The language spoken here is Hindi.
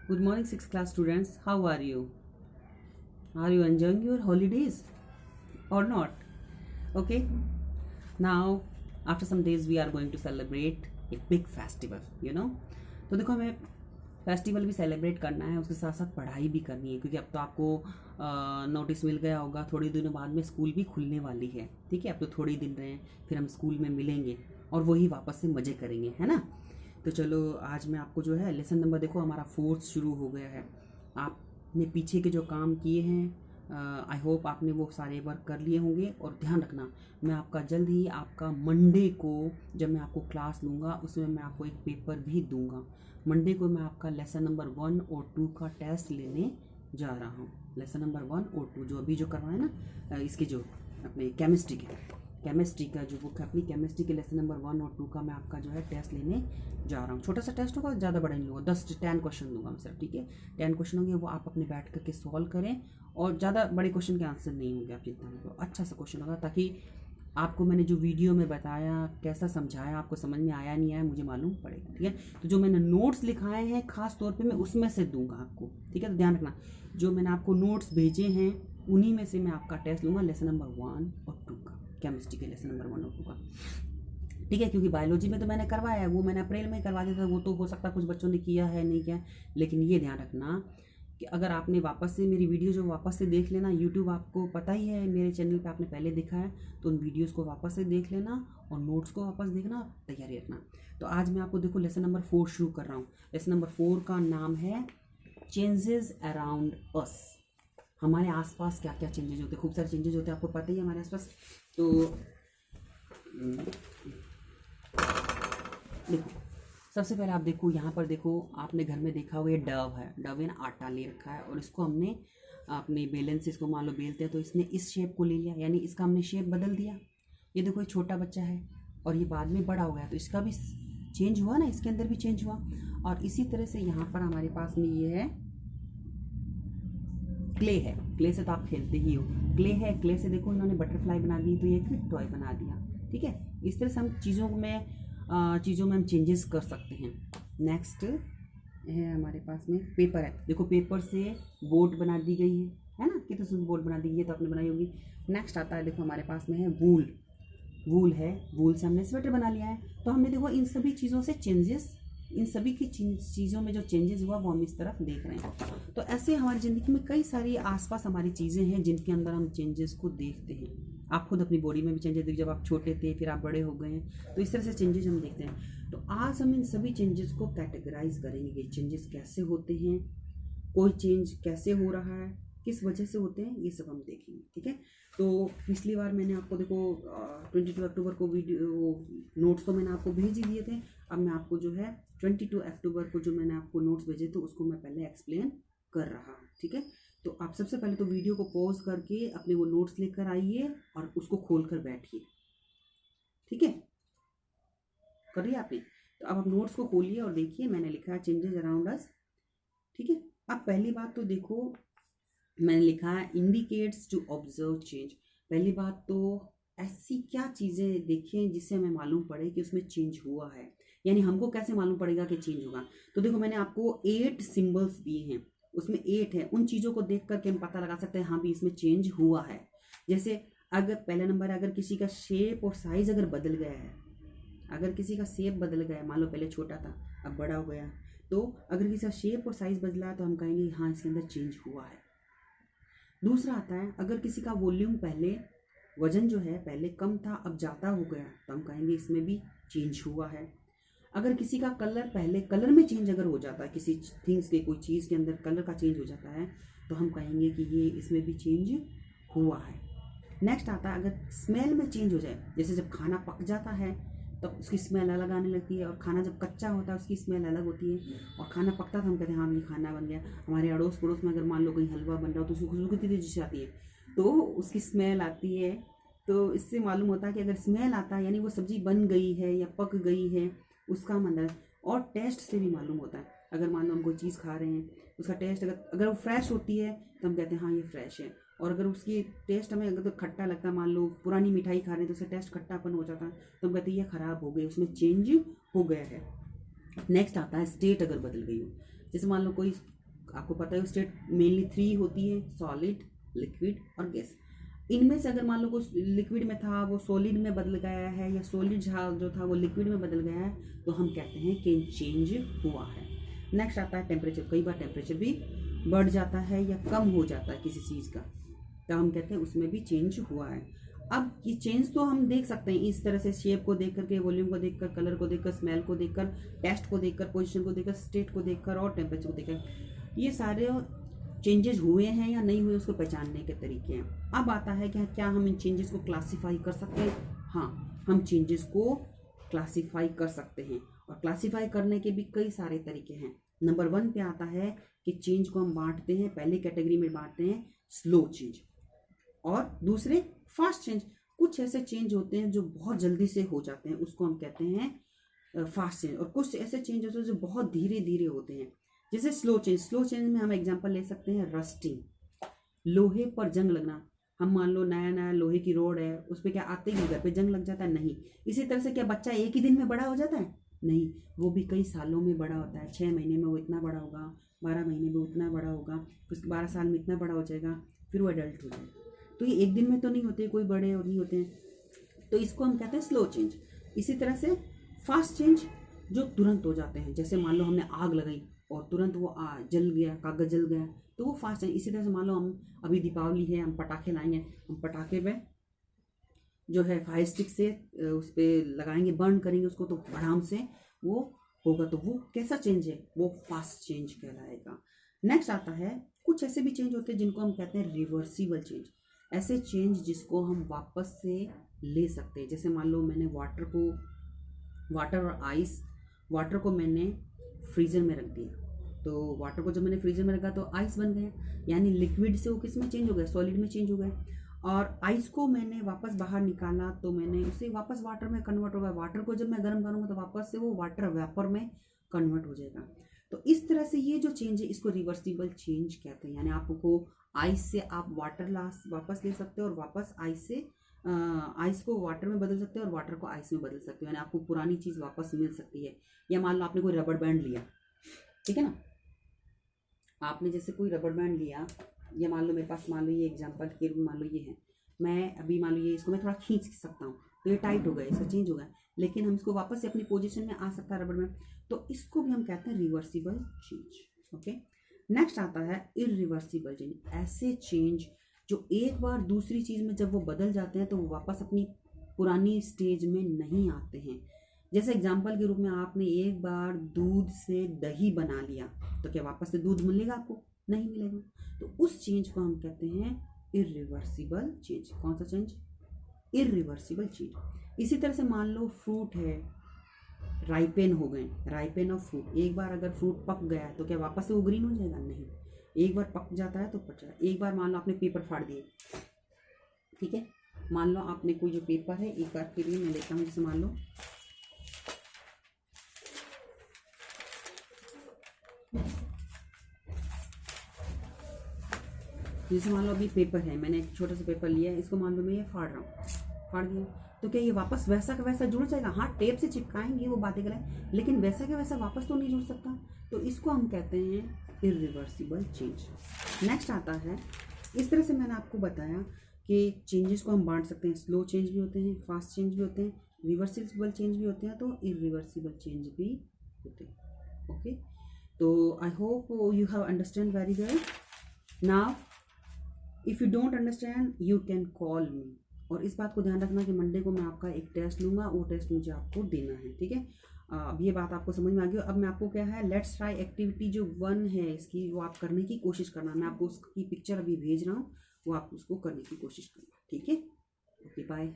Good morning, 6th class students. How are you? Are you enjoying your holidays or not? Okay. Now, after some days, we are going to celebrate a big festival. तो देखो हमें फेस्टिवल भी सेलिब्रेट करना है, उसके साथ साथ पढ़ाई भी करनी है, क्योंकि अब तो आपको नोटिस मिल गया होगा, थोड़ी दिनों बाद में स्कूल भी खुलने वाली है। ठीक है, अब तो थोड़े ही दिन रहे, फिर हम स्कूल में मिलेंगे और वही वापस से मज़े करेंगे, है ना। तो चलो आज मैं आपको जो है लेसन नंबर, देखो हमारा 4th शुरू हो गया है। आपने पीछे के जो काम किए हैं, आई होप आपने वो सारे वर्क कर लिए होंगे। और ध्यान रखना, मैं आपका जल्द ही आपका मंडे को जब मैं आपको क्लास लूँगा उसमें मैं आपको एक पेपर भी दूंगा। मंडे को मैं आपका लेसन नंबर 1 और 2 का टेस्ट लेने जा रहा हूँ। लेसन नंबर 1 और 2 जो अभी जो करवाए ना, इसके जो अपने केमिस्ट्री का जो बुक है अपनी, केमिस्ट्री के लेसन नंबर 1 और 2 का मैं आपका जो है टेस्ट लेने जा रहा हूँ। छोटा सा टेस्ट होगा, ज़्यादा बड़ा नहीं होगा, 10 क्वेश्चन दूंगा मैं सिर्फ। ठीक है, 10 क्वेश्चन होंगे, वो आप अपने बैठ करके सॉल्व करें, और ज़्यादा बड़े क्वेश्चन के आंसर नहीं होंगे। आप जितना होगा अच्छा सा क्वेश्चन होगा, ताकि आपको मैंने जो वीडियो में बताया, कैसा समझाया, आपको समझ में आया नहीं आया मुझे मालूम पड़ेगा। ठीक है, तो जो मैंने नोट्स लिखाए हैं खास तौर पे मैं उसमें से दूंगा आपको। ठीक है, तो ध्यान रखना, जो मैंने आपको नोट्स भेजे हैं उन्हीं में से मैं आपका टेस्ट लूँगा, लेसन नंबर 1 और 2 का, केमिस्ट्री के लेसन नंबर 1 और 2 का। ठीक है, क्योंकि बायोलॉजी में तो मैंने करवाया है, वो मैंने अप्रैल में करवा दिया था, वो तो हो सकता है कुछ बच्चों ने किया है नहीं किया, लेकिन ये ध्यान रखना कि अगर आपने वापस से मेरी वीडियो जो वापस से देख लेना, यूट्यूब आपको पता ही है, मेरे चैनल पे आपने पहले देखा है, तो उन वीडियोस को वापस से देख लेना और नोट्स को वापस देखना, तैयारी रखना। तो आज मैं आपको देखो लेसन नंबर 4 शुरू कर रहा हूँ। लेसन नंबर 4 का नाम है चेंजेस अराउंड अस। हमारे आसपास क्या क्या चेंजेस होते हैं, खूब सारे चेंजेस होते हैं, आपको पता ही है हमारे आसपास। तो देखो, सबसे पहले आप देखो यहाँ पर, देखो आपने घर में देखा हुआ ये डव है, डव है ना, आटा ले रखा है, और इसको हमने अपने बेलन से इसको मान लो बेलते हैं, तो इसने इस शेप को ले लिया, यानी इसका हमने शेप बदल दिया। ये देखो ये छोटा बच्चा है और ये बाद में बड़ा हो गया, तो इसका भी चेंज हुआ ना, इसके अंदर भी चेंज हुआ। और इसी तरह से यहाँ पर हमारे पास में ये है क्ले है, क्ले से तो आप खेलते ही हो, क्ले है, क्ले से देखो इन्होंने बटरफ्लाई बना दी, तो ये एक टॉय बना दिया। ठीक है, इस तरह से हम चीज़ों में हम चेंजेस कर सकते हैं। नेक्स्ट है हमारे पास में पेपर है, देखो पेपर से बोट बना दी गई है ना, कितनी सुंदर बोट बना दी गई है, तो आपने बनाई होगी। नेक्स्ट आता है, देखो हमारे पास में है वूल, वूल है, वूल से हमने स्वेटर बना लिया है। तो हमने देखो इन सभी चीज़ों से चेंजेस, इन सभी की चीज़ों में जो चेंजेस हुआ वो हम इस तरफ देख रहे हैं। तो ऐसे हमारी ज़िंदगी में कई सारी आसपास हमारी चीज़ें हैं जिनके अंदर हम चेंजेस को देखते हैं। आप खुद अपनी बॉडी में भी चेंजेस देखिए, जब आप छोटे थे फिर आप बड़े हो गए हैं, तो इस तरह से चेंजेस हम देखते हैं। तो आज हम इन सभी चेंजेस को कैटेगराइज करेंगे कि चेंजेस कैसे होते हैं, कोई चेंज कैसे हो रहा है, किस वजह से होते हैं, ये सब हम देखेंगे। ठीक है, तो पिछली बार मैंने आपको देखो 22 अक्टूबर को वीडियो नोट्स तो मैंने आपको भेज ही दिए थे। अब मैं आपको जो है 22 अक्टूबर को जो मैंने आपको नोट्स भेजे थे उसको मैं पहले एक्सप्लेन कर रहा हूँ। ठीक है, तो आप सबसे पहले तो वीडियो को पॉज करके अपने वो नोट्स लेकर आइए और उसको खोल कर बैठिए। ठीक है, कर लिया आपने? तो अब आप नोट्स को खोलिए और देखिए, मैंने लिखा है चेंजेस अराउंड अस। ठीक है, अब पहली बात तो देखो मैंने लिखा है इंडिकेट्स टू ऑब्जर्व चेंज। पहली बात तो ऐसी क्या चीज़ें देखें जिससे हमें मालूम पड़े कि उसमें चेंज हुआ है, यानी हमको कैसे मालूम पड़ेगा कि चेंज होगा। तो देखो मैंने आपको 8 सिंबल्स दिए हैं, उसमें 8 है, उन चीज़ों को देख करके हम पता लगा सकते हैं हाँ भी इसमें चेंज हुआ है। जैसे अगर पहला नंबर है, अगर किसी का शेप और साइज़ अगर बदल गया है, अगर किसी का शेप बदल गया है, मान लो पहले छोटा था अब बड़ा हो गया, तो अगर किसी का शेप और साइज़ बदला है तो हम कहेंगे हाँ इसके अंदर चेंज हुआ है। दूसरा आता है, अगर किसी का वॉल्यूम पहले, वजन जो है पहले कम था अब ज़्यादा हो गया, तो हम कहेंगे इसमें भी चेंज हुआ है। अगर किसी का कलर, पहले कलर में चेंज अगर हो जाता है, किसी थिंग्स के, कोई चीज़ के अंदर कलर का चेंज हो जाता है, तो हम कहेंगे कि ये इसमें भी चेंज हुआ है। नेक्स्ट आता है, अगर स्मेल में चेंज हो जाए, जैसे जब खाना पक जाता है तब तो उसकी स्मेल अलग आने लगती है, और खाना जब कच्चा होता है उसकी स्मेल अलग होती है, और खाना पकता था हम कहते हैं हाँ ये खाना बन गया। हमारे अड़ोस पड़ोस में अगर मान लो कहीं हलवा बन रहा हो तो उसकी खुशबू कितनी तेजी से आती है, तो उसकी स्मेल आती है। तो इससे मालूम होता है कि अगर स्मेल आता है यानी वो सब्ज़ी बन गई है या पक गई है, उसका मतलब। और टेस्ट से भी मालूम होता है, अगर मान लो हम कोई चीज़ खा रहे हैं, उसका टेस्ट अगर वो फ्रेश होती है तो हम कहते हैं हाँ ये फ्रेश है, और अगर उसकी टेस्ट हमें अगर तो खट्टा लगता है, मान लो पुरानी मिठाई खा रहे हैं तो उसका टेस्ट खट्टापन हो जाता है, तो हम कहते हैं ये ख़राब हो गई, उसमें चेंज हो गया है। नेक्स्ट आता है स्टेट अगर बदल गई हो, जैसे मान लो कोई आपको पता है स्टेट मेनली 3 होती है, सॉलिड, लिक्विड और गैस। इनमें से अगर मान लो कुछ लिक्विड में था वो सॉलिड में बदल गया है, या सॉलिड जो था वो लिक्विड में बदल गया है, तो हम कहते हैं कि चेंज हुआ है। नेक्स्ट आता है टेम्परेचर। कई बार टेम्परेचर भी बढ़ जाता है या कम हो जाता है किसी चीज़ का, तो हम कहते हैं उसमें भी चेंज हुआ है। अब ये चेंज तो हम देख सकते हैं इस तरह से, शेप को देख करके, वॉल्यूम को देखकर, कलर को देखकर, स्मेल को देखकर, टेस्ट को देखकर, पोजीशन को देखकर, स्टेट को देखकर और टेम्परेचर को देखकर, ये सारे चेंजेस हुए हैं या नहीं हुए उसको पहचानने के तरीके हैं। अब आता है कि क्या हम इन चेंजेस को क्लासीफाई कर सकते हैं? हाँ, हम चेंजेस को क्लासीफाई कर सकते हैं, और क्लासीफाई करने के भी कई सारे तरीके हैं। नंबर 1 पे आता है कि चेंज को हम बांटते हैं, पहली कैटेगरी में बांटते हैं स्लो चेंज और दूसरे फास्ट चेंज। कुछ ऐसे चेंज होते हैं जो बहुत जल्दी से हो जाते हैं, उसको हम कहते हैं फास्ट चेंज, और कुछ ऐसे चेंज होते हैं जो बहुत धीरे धीरे होते हैं, जैसे स्लो चेंज। स्लो चेंज में हम एग्जांपल ले सकते हैं रस्टिंग, लोहे पर जंग लगना। हम मान लो नया नया लोहे की रोड है, उस पर क्या आते ही घर पे जंग लग जाता है? नहीं। इसी तरह से क्या बच्चा एक ही दिन में बड़ा हो जाता है? नहीं, वो भी कई सालों में बड़ा होता है। 6 महीने में वो इतना बड़ा होगा, 12 महीने में उतना बड़ा होगा, फिर 12 साल में इतना बड़ा हो जाएगा, फिर वो एडल्ट हो जाएगा। तो ये एक दिन में तो नहीं होते, कोई बड़े और नहीं होते हैं, तो इसको हम कहते हैं स्लो चेंज। इसी तरह से फास्ट चेंज जो तुरंत हो जाते हैं, जैसे मान लो हमने आग लगाई और तुरंत वो जल गया, कागज जल गया, तो वो फास्ट चेंज। इसी तरह से मान लो हम अभी दीपावली है, हम पटाखे लाएंगे, हम पटाखे पे जो है फायर स्टिक से उस पर लगाएंगे, बर्न करेंगे उसको, तो आराम से वो होगा, तो वो कैसा चेंज है? वो फास्ट चेंज कहलाएगा। नेक्स्ट आता है कुछ ऐसे भी चेंज होते हैं जिनको हम कहते हैं रिवर्सिबल चेंज। ऐसे चेंज जिसको हम वापस से ले सकते हैं, जैसे मान लो मैंने वाटर और आइस, वाटर को मैंने फ्रीजर में रख दिया, तो वाटर को जब मैंने फ्रीजर में रखा तो आइस बन गया, यानी लिक्विड से वो किस में चेंज हो गया? सॉलिड में चेंज हो गया। और आइस को मैंने वापस बाहर निकाला तो मैंने उसे वापस वाटर में कन्वर्ट हो गया। वाटर को जब मैं गर्म करूँगा तो वापस से वो वाटर वेपर में कन्वर्ट हो जाएगा। तो इस तरह से ये जो चेंज है इसको रिवर्सिबल चेंज कहते हैं, यानी आपको आइस से आप वाटर वापस ले सकते हो, और वापस आइस को वाटर में बदल सकते हो, और वाटर को आइस में बदल सकते हो, यानी आपको पुरानी चीज़ वापस मिल सकती है। या मान लो आपने कोई रबर बैंड लिया, ठीक है ना, आपने जैसे कोई रबर बैंड लिया, या मान लो मेरे पास, मान लो ये एग्जांपल के रूप में मान लो ये है, मैं अभी मान लो ये इसको मैं थोड़ा खींच सकता हूँ, तो ये टाइट हो गया, इसका चेंज हो गया, लेकिन हम इसको वापस से अपनी पोजीशन में आ सकता है रबर बैंड, तो इसको भी हम कहते हैं रिवर्सिबल चेंज। ओके, नेक्स्ट आता है इरिवर्सिबल चेंज। ऐसे चेंज जो एक बार दूसरी चीज़ में जब वो बदल जाते हैं तो वो वापस अपनी पुरानी स्टेज में नहीं आते हैं। जैसे एग्जाम्पल के रूप में आपने एक बार दूध से दही बना लिया, तो क्या वापस से दूध मिलेगा आपको? नहीं मिलेगा। तो उस चेंज को हम कहते हैं इरिवर्सिबल चेंज। कौन सा चेंज? Irreversible change. इसी तरह से मान लो फ्रूट है, राइपेन हो गए, राइपेन ऑफ फ्रूट। एक बार अगर फ्रूट पक गया है तो क्या वापस से वो ग्रीन हो जाएगा? नहीं। एक बार पक जाता है तो पक जाता है। एक बार मान लो आपने पेपर फाड़ दिए, ठीक है, मान लो आपने कोई जो पेपर है, एक बार के लिए मैं लेता हूँ, जैसे मान लो अभी पेपर है, मैंने एक छोटा सा पेपर लिया है, इसको मान लो मैं ये फाड़ रहा हूँ, फाड़ दिया, तो क्या ये वापस वैसा का वैसा जुड़ जाएगा? हाँ, टेप से चिपकाएंगे, वो बातें करें, लेकिन वैसा का वैसा वापस तो नहीं जुड़ सकता। तो इसको हम कहते हैं इरिवर्सिबल चेंज। नेक्स्ट आता है, इस तरह से मैंने आपको बताया कि चेंजेस को हम बांट सकते हैं, स्लो चेंज भी होते हैं, फास्ट चेंज भी होते हैं, रिवर्सिबल चेंज भी होते हैं, तो इरिवर्सिबल चेंज भी होते हैं। ओके, तो I hope you have understand very well. Now if you don't understand you can call मी। और इस बात को ध्यान रखना कि मंडे को मैं आपका एक टेस्ट लूँगा, वो टेस्ट मुझे आपको देना है, ठीक है। अब ये बात आपको समझ में आ गई। अब मैं आपको क्या है, लेट्स ट्राई एक्टिविटी जो 1 है इसकी, वो आप करने की कोशिश करना। मैं आपको उसकी पिक्चर अभी भेज रहा हूँ, वो आप उसको करने की कोशिश करना, ठीक है। Okay, bye.